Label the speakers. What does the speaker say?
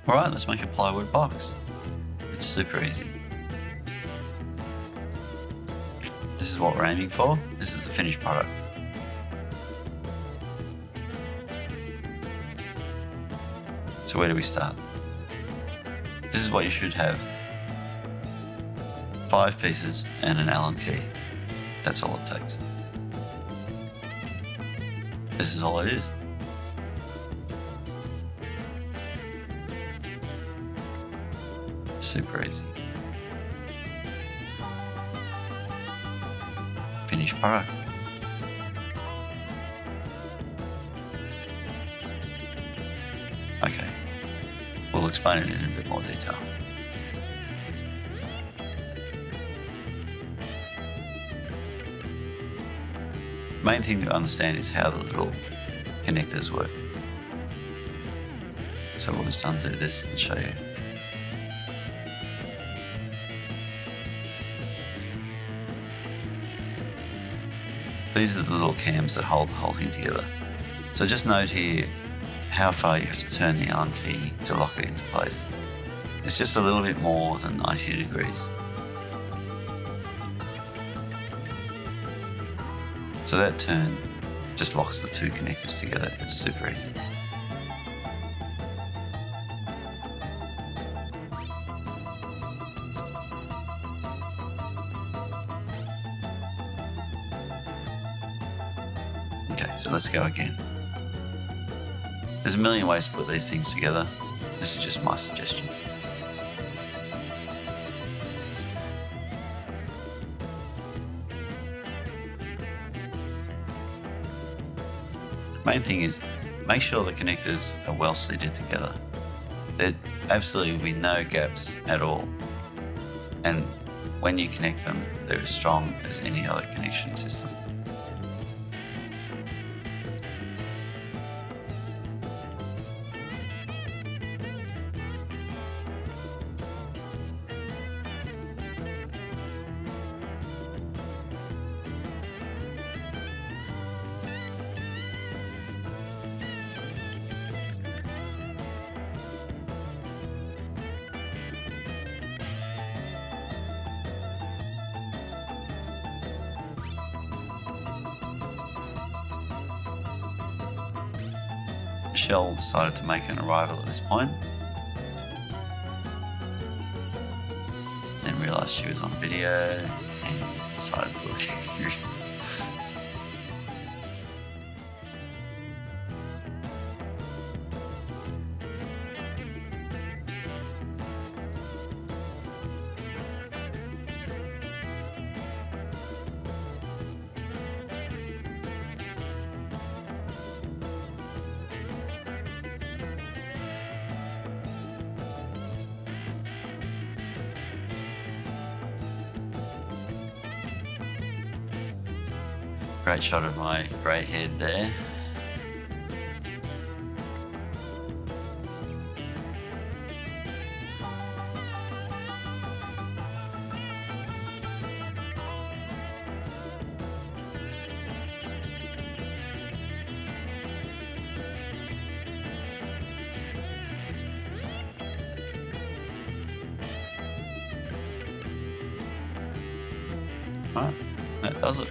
Speaker 1: All right, let's make a plywood box. It's super easy. This is what we're aiming for. This is the finished product. So where do we start? This is what you should have. 5 pieces and an Allen key. That's all it takes. This is all it is. Super easy. Finished product. Okay, we'll explain it in a bit more detail. The main thing to understand is how the little connectors work. So we'll just undo this and show you. These are the little cams that hold the whole thing together. So just note here how far you have to turn the Allen key to lock it into place. It's just a little bit more than 90 degrees. So that turn just locks the 2 connectors together. It's super easy. Okay, so let's go again. There's a million ways to put these things together. This is just my suggestion. Main thing is, make sure the connectors are well seated together. There absolutely will be no gaps at all. And when you connect them, they're as strong as any other connection system. Michelle decided to make an arrival at this point, then realised she was on video and decided to leave. Great shot of my grey head there. Right, that does it.